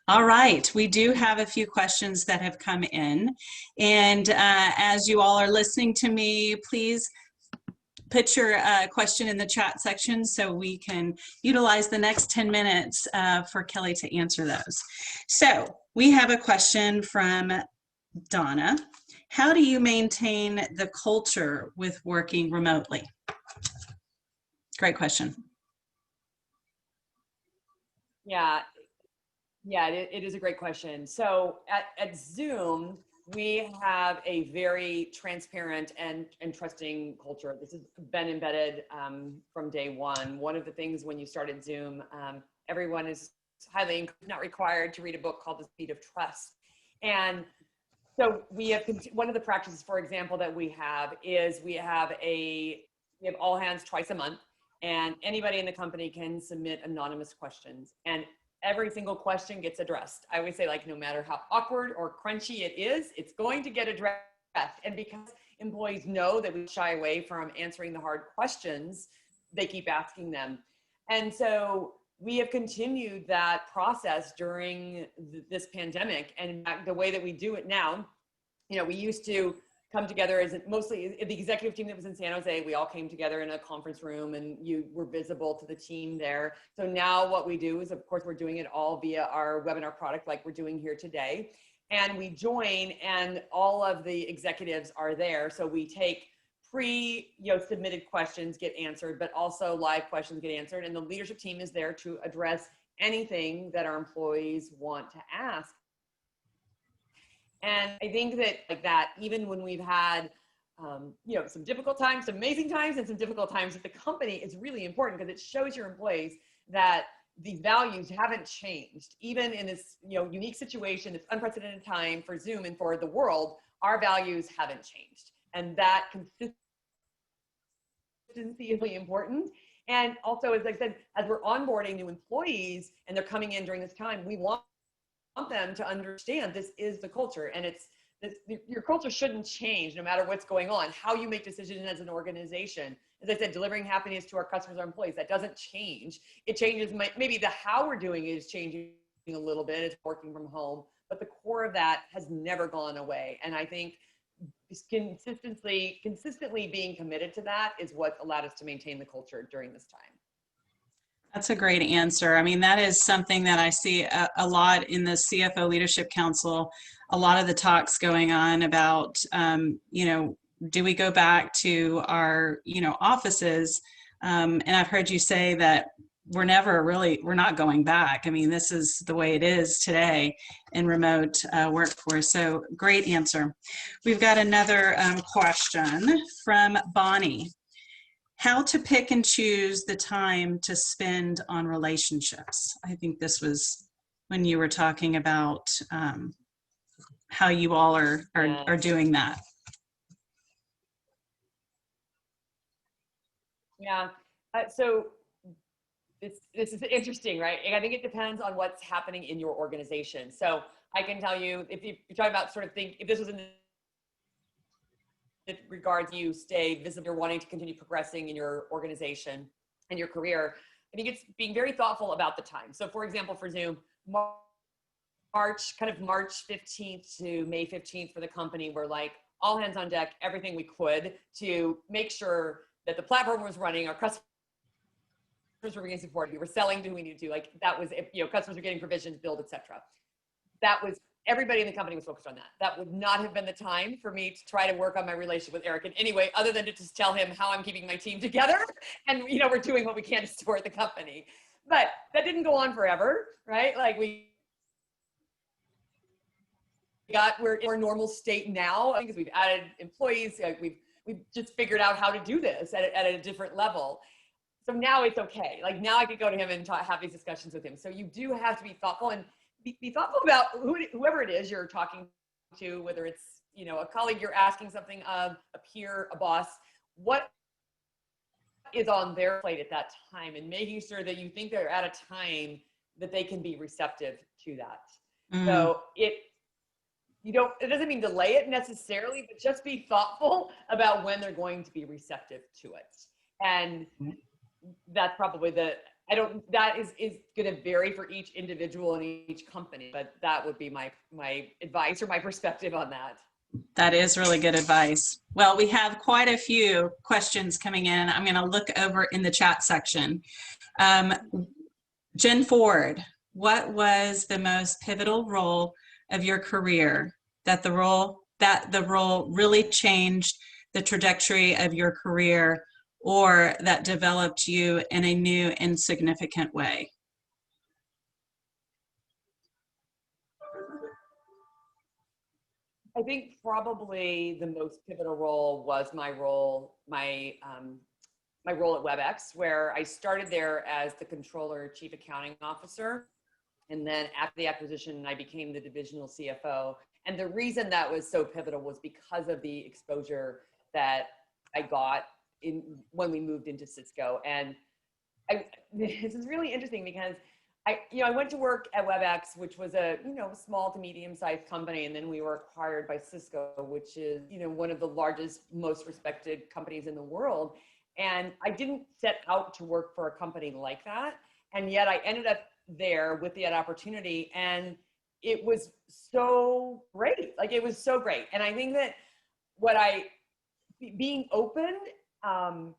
All right, we do have a few questions that have come in. And as you all are listening to me, please put your question in the chat section so we can utilize the next 10 minutes for Kelly to answer those. So we have a question from Donna. How do you maintain the culture with working remotely? Great question. Yeah, it is a great question. So at Zoom, we have a very transparent and trusting culture. This has been embedded from day one. One of the things when you started Zoom, everyone is highly not required to read a book called The Speed of Trust. And so we have, one of the practices, for example, that we have is we have all hands twice a month, and anybody in the company can submit anonymous questions. And every single question gets addressed. I always say, like, no matter how awkward or crunchy it is, it's going to get addressed. And because employees know that we shy away from answering the hard questions, they keep asking them. And so we have continued that process during this pandemic. And in fact, the way that we do it now, we used to come together as mostly the executive team that was in San Jose. We all came together in a conference room and you were visible to the team there. So now what we do is, of course, we're doing it all via our webinar product like we're doing here today. And we and all of the executives are there. So we take submitted questions get answered, but also live questions get answered. And the leadership team is there to address anything that our employees want to ask. And I think that even when we've had, some difficult times, some amazing times, and some difficult times at the company, it's really important because it shows your employees that the values haven't changed. Even in this, unique situation, this unprecedented time for Zoom and for the world, our values haven't changed. And that consistency is really important. And also, as I said, as we're onboarding new employees and they're coming in during this time, we want them to understand this is the culture, and your culture shouldn't change no matter what's going on. How you make decisions as an organization, as I said, delivering happiness to our customers, our employees, that doesn't change. It changes, maybe the how we're doing it is changing a little bit. It's working from home, but the core of that has never gone away. And I think consistently being committed to that is what allowed us to maintain the culture during this time. That's a great answer. I mean, that is something that I see a lot in the CFO Leadership Council. A lot of the talks going on about, do we go back to our, offices? And I've heard you say that we're not going back. I mean, this is the way it is today in remote workforce. So great answer. We've got another question from Bonnie. How to pick and choose the time to spend on relationships. I think this was when you were talking about how you all are doing that. Yeah, so this is interesting, right? And I think it depends on what's happening in your organization. So I can tell you, if you're talking about if this was in regards you stay visible, you're wanting to continue progressing in your organization and your career, I think it's being very thoughtful about the time. So for example, for Zoom, March 15th to May 15th for the company, we're like all hands on deck, everything we could to make sure that the platform was running, our customers were getting support, we were selling to who we needed to, like that was, customers were getting provisions, billed, etc. That was, everybody in the company was focused on that. That would not have been the time for me to try to work on my relationship with Eric in any way other than to just tell him how I'm keeping my team together. And, we're doing what we can to support the company. But that didn't go on forever, right? Like we're in our normal state now because we've added employees. We've just figured out how to do this at a different level. So now it's okay. Like now I could go to him and have these discussions with him. So you do have to be thoughtful and be thoughtful about whoever it is you're talking to, whether it's, a colleague you're asking something of, a peer, a boss, what is on their plate at that time, and making sure that you think they're at a time that they can be receptive to that. So it doesn't mean delay it necessarily, but just be thoughtful about when they're going to be receptive to it. And that's probably that is going to vary for each individual and each company, but that would be my advice or my perspective on that. That is really good advice. Well, we have quite a few questions coming in. I'm going to look over in the chat section. Jen Ford, what was the most pivotal role of your career that the role really changed the trajectory of your career or that developed you in a new and significant way? I think probably the most pivotal role was my role at WebEx, where I started there as the controller chief accounting officer. And then after the acquisition, I became the divisional CFO. And the reason that was so pivotal was because of the exposure that I got when we moved into Cisco. And this is really interesting because I went to work at WebEx, which was a small to medium-sized company, and then we were acquired by Cisco, which is one of the largest, most respected companies in the world. And I didn't set out to work for a company like that, and yet I ended up there with that opportunity, and it was so great. Like, it was so great. And I think that being open. And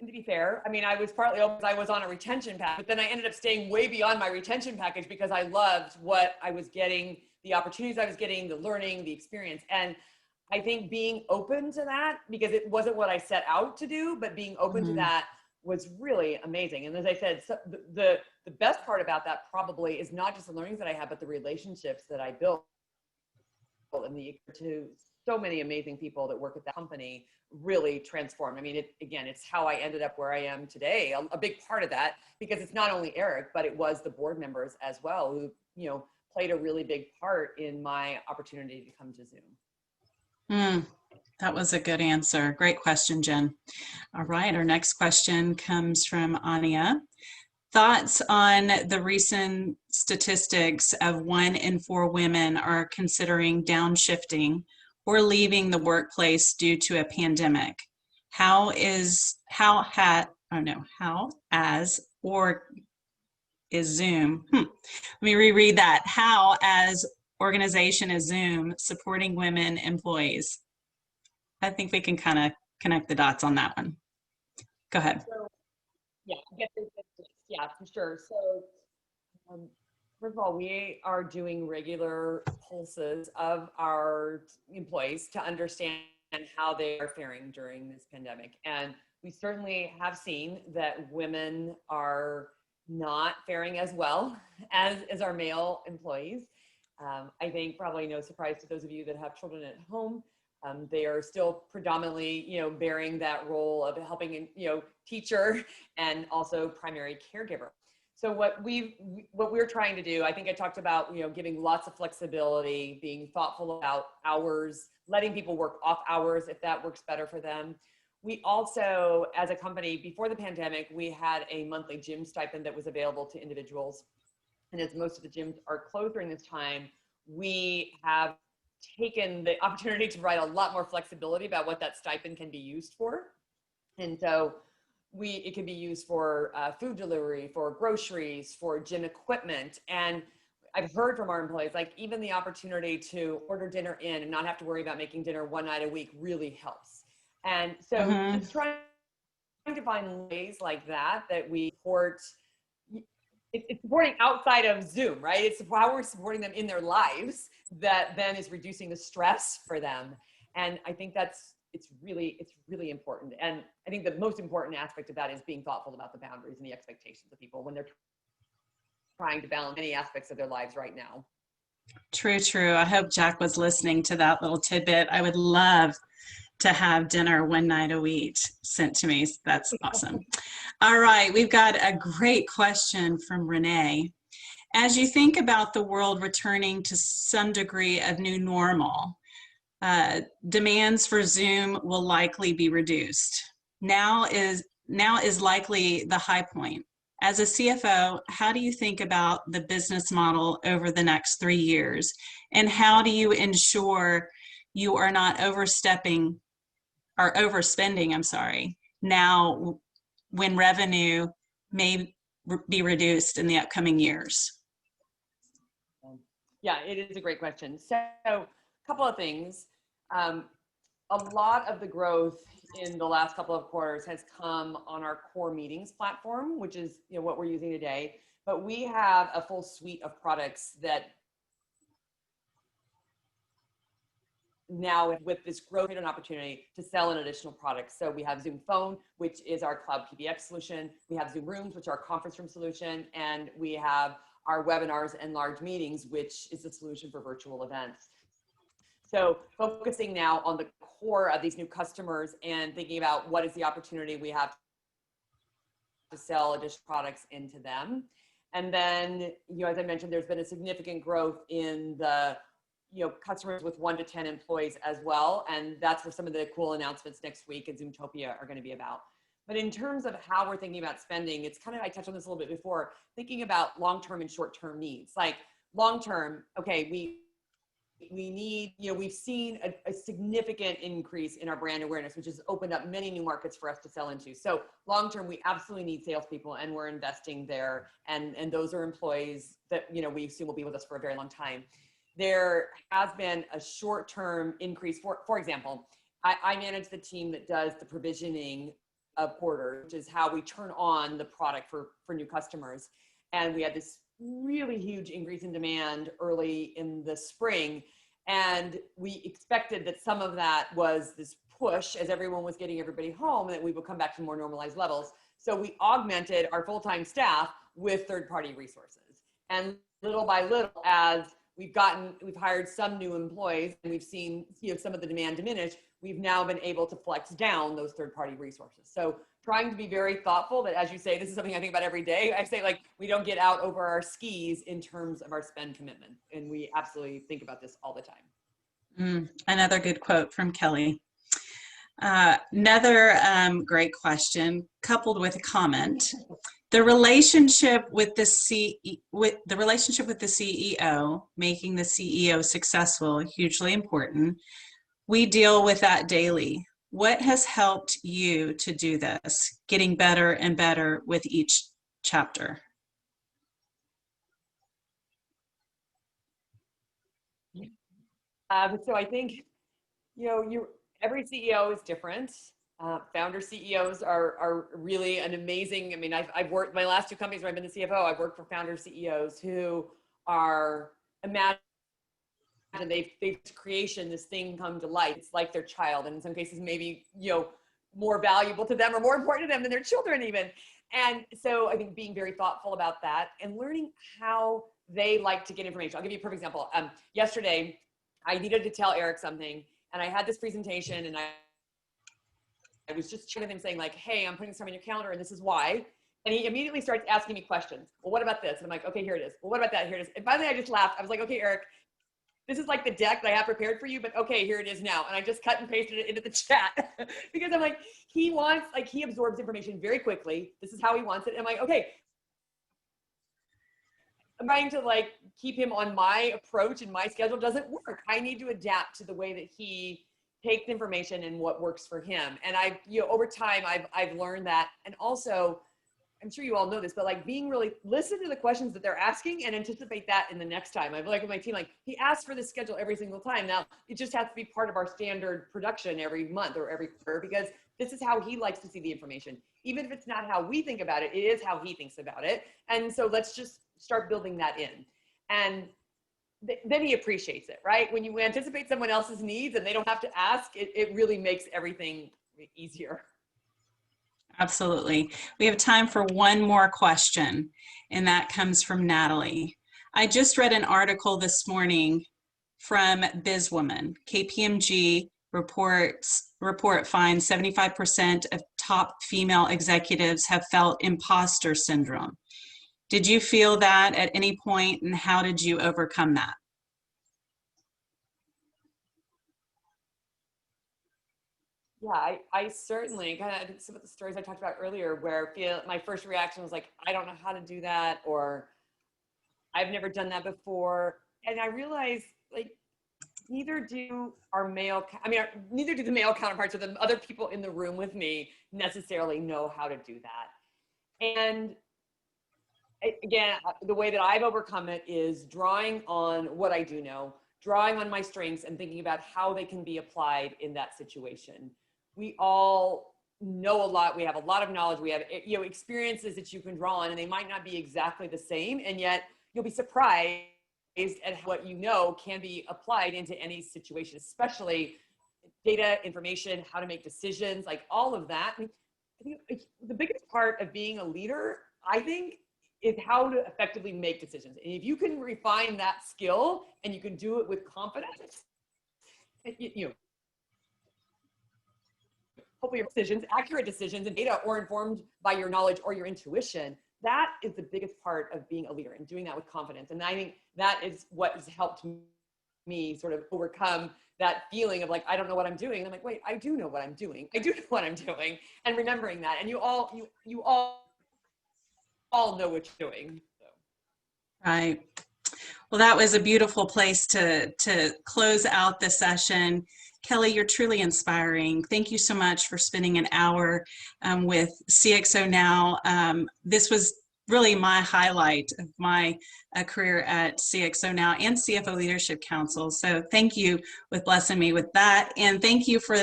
to be fair, I mean, I was partly open because I was on a retention package, but then I ended up staying way beyond my retention package because I loved what I was getting, the opportunities I was getting, the learning, the experience. And I think being open to that, because it wasn't what I set out to do, but being open to that was really amazing. And as I said, so the best part about that probably is not just the learnings that I had, but the relationships that I built and to so many amazing people that work at that company really transformed. I mean, it's how I ended up where I am today. A big part of that, because it's not only Eric, but it was the board members as well who, played a really big part in my opportunity to come to Zoom. That was a good answer. Great question, Jen. All right, our next question comes from Anya. Thoughts on the recent statistics of 1 in 4 women are considering downshifting or leaving the workplace due to a pandemic? How is Zoom? Let me reread that. How, as organization is Zoom supporting women employees? I think we can kind of connect the dots on that one. Go ahead. So, yeah, for sure. So, first of all, we are doing regular pulses of our employees to understand how they are faring during this pandemic. And we certainly have seen that women are not faring as well as our male employees. I think probably no surprise to those of you that have children at home. They are still predominantly, bearing that role of helping, teacher and also primary caregiver. So what we're trying to do, I think I talked about, giving lots of flexibility, being thoughtful about hours, letting people work off hours if that works better for them. We also, as a company, before the pandemic, we had a monthly gym stipend that was available to individuals. And as most of the gyms are closed during this time, we have taken the opportunity to provide a lot more flexibility about what that stipend can be used for. And so it can be used for food delivery, for groceries, for gym equipment. And I've heard from our employees, like, even the opportunity to order dinner in and not have to worry about making dinner one night a week really helps. And so just trying to find ways like that we support. It's supporting outside of Zoom, right? It's how we're supporting them in their lives that then is reducing the stress for them. And I think it's really important. And I think the most important aspect of that is being thoughtful about the boundaries and the expectations of people when they're trying to balance many aspects of their lives right now. True. I hope Jack was listening to that little tidbit. I would love to have dinner one night a week sent to me. That's awesome. All right, we've got a great question from Renee. As you think about the world returning to some degree of new normal, demands for Zoom will likely be reduced. Now is likely the high point. As a CFO, how do you think about the business model over the next 3 years? And how do you ensure you are not overspending, now when revenue may be reduced in the upcoming years? Yeah, it is a great question. So a couple of things. A lot of the growth in the last couple of quarters has come on our core meetings platform, which is what we're using today. But we have a full suite of products that now with this growth and opportunity to sell an additional products. So we have Zoom Phone, which is our cloud PBX solution. We have Zoom Rooms, which are our conference room solution. And we have our webinars and large meetings, which is a solution for virtual events. So focusing now on the core of these new customers and thinking about what is the opportunity we have to sell additional products into them. And then, as I mentioned, there's been a significant growth in the customers with 1 to 10 employees as well. And that's where some of the cool announcements next week at Zoomtopia are going to be about. But in terms of how we're thinking about spending, it's kind of, I touched on this a little bit before, thinking about long-term and short-term needs. Like long-term, okay, we need, we've seen a significant increase in our brand awareness, which has opened up many new markets for us to sell into. So long-term, we absolutely need salespeople and we're investing there. And those are employees that, we assume will be with us for a very long time. There has been a short-term increase. For example, I manage the team that does the provisioning of Porter, which is how we turn on the product for new customers. And we had this really huge increase in demand early in the spring. And we expected that some of that was this push as everyone was getting everybody home and that we would come back to more normalized levels. So we augmented our full-time staff with third-party resources. And little by little, as we've hired some new employees and we've seen some of the demand diminish, we've now been able to flex down those third-party resources. So trying to be very thoughtful, but as you say, this is something I think about every day. I say, like, we don't get out over our skis in terms of our spend commitment. And we absolutely think about this all the time. Another good quote from Kelly. Another great question, coupled with a comment. The relationship with the CEO, making the CEO successful, hugely important. We deal with that daily. What has helped you to do this, getting better and better with each chapter? So I think, every CEO is different. Founder CEOs are really an amazing, I've worked, my last 2 companies where I've been the CFO, I've worked for founder CEOs who are, they've creation, this thing come to life. It's like their child, and in some cases maybe more valuable to them or more important to them than their children even. And so I think being very thoughtful about that and learning how they like to get information. I'll give you a perfect example. Yesterday I needed to tell Eric something, and I had this presentation, and I was just chatting with him saying, like, hey, I'm putting this on your calendar and this is why. And he immediately starts asking me questions. Well, what about this? And I'm like, okay, here it is. Well, what about that? Here it is. And finally I just laughed. I was like, okay, Eric, this is like the deck that I have prepared for you, but okay, here it is now. And I just cut and pasted it into the chat because I'm like, he absorbs information very quickly. This is how he wants it. And I'm like, okay, I'm trying to keep him on my approach, and my schedule doesn't work. I need to adapt to the way that he takes information and what works for him. And over time, I've learned that. And also, I'm sure you all know this, but listen to the questions that they're asking and anticipate that in the next time. I've with my team, he asks for this schedule every single time. Now it just has to be part of our standard production every month or every quarter, because this is how he likes to see the information. Even if it's not how we think about it, it is how he thinks about it. And so let's just start building that in. And then he appreciates it, right? When you anticipate someone else's needs and they don't have to ask, it really makes everything easier. Absolutely. We have time for one more question, and that comes from Natalie. I just read an article this morning from Bizwoman. KPMG report finds 75% of top female executives have felt imposter syndrome. Did you feel that at any point, and how did you overcome that? Yeah, I certainly kind of, some of the stories I talked about earlier where my first reaction was like, I don't know how to do that, or I've never done that before. And I realized neither do neither do the male counterparts or the other people in the room with me necessarily know how to do that. And again, the way that I've overcome it is drawing on what I do know, drawing on my strengths and thinking about how they can be applied in that situation. We all know a lot. We have a lot of knowledge. We have, experiences that you can draw on, and they might not be exactly the same. And yet you'll be surprised at what you know can be applied into any situation, especially data, information, how to make decisions, like all of that. I think the biggest part of being a leader, I think, is how to effectively make decisions. And if you can refine that skill and you can do it with confidence, hopefully your decisions, accurate decisions and data, or informed by your knowledge or your intuition, that is the biggest part of being a leader and doing that with confidence. And I think that is what has helped me sort of overcome that feeling of like, I don't know what I'm doing. And I'm like, wait, I do know what I'm doing. I do know what I'm doing. And remembering that. And you all know what you're doing. So. Right. Well, that was a beautiful place to close out the session. Kelly, you're truly inspiring. Thank you so much for spending an hour with CXO Now. This was really my highlight of my career at CXO Now and CFO Leadership Council. So thank you with blessing me with that. And thank you for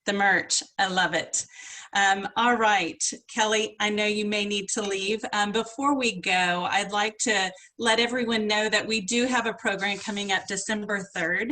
the merch. I love it. All right, Kelly, I know you may need to leave. Before we go, I'd like to let everyone know that we do have a program coming up December 3rd.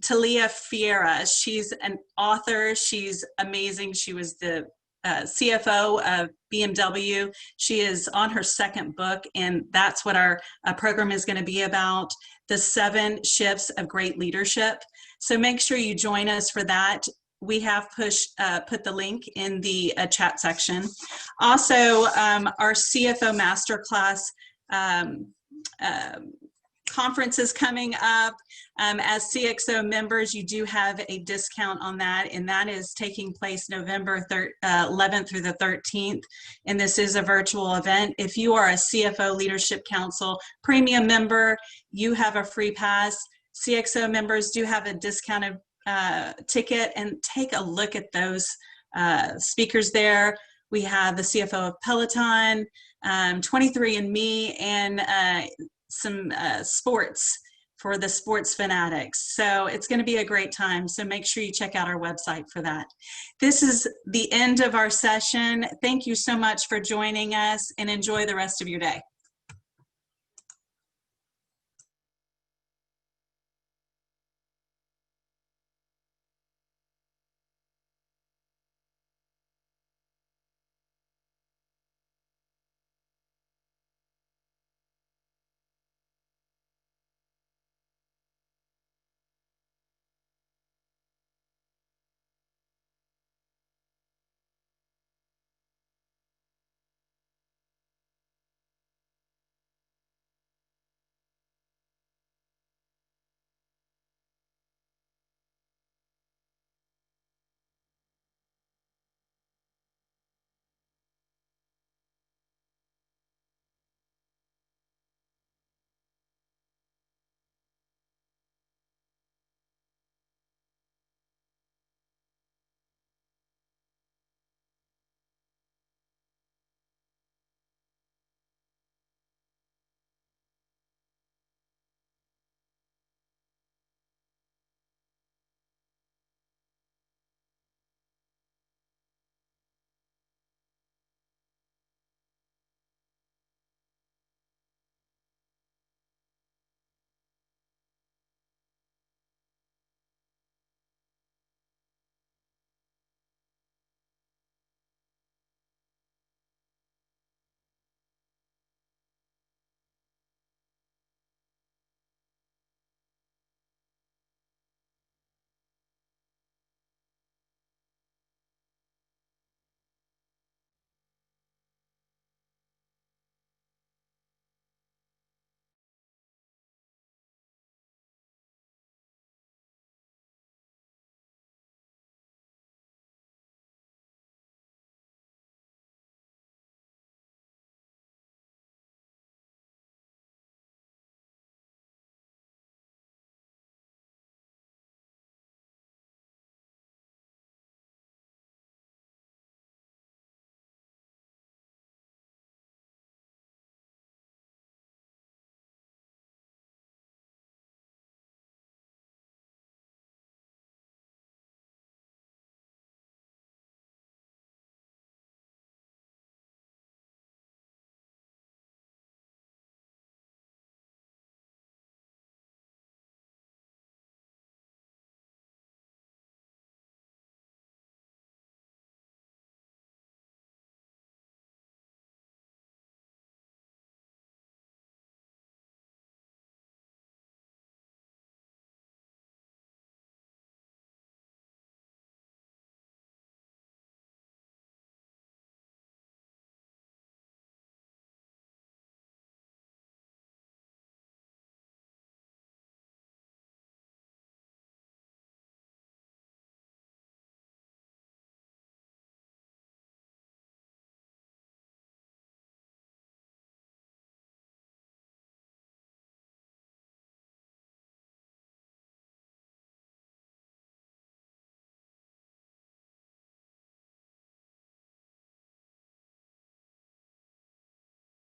Talia Fiera, she's an author. She's amazing. She was the CFO of BMW. She is on her second book, and that's what our program is going to be about, the 7 Shifts of Great Leadership. So make sure you join us for that. We have put the link in the chat section. Also, our CFO Masterclass conference is coming up. As CXO members, you do have a discount on that, and that is taking place November 11th through the 13th, and this is a virtual event. If you are a CFO Leadership Council premium member, you have a free pass. CXO members do have a discounted ticket, and take a look at those speakers there. We have the CFO of Peloton, 23andMe, and some sports for the sports fanatics. So it's going to be a great time. So make sure you check out our website for that. This is the end of our session. Thank you so much for joining us, and enjoy the rest of your day.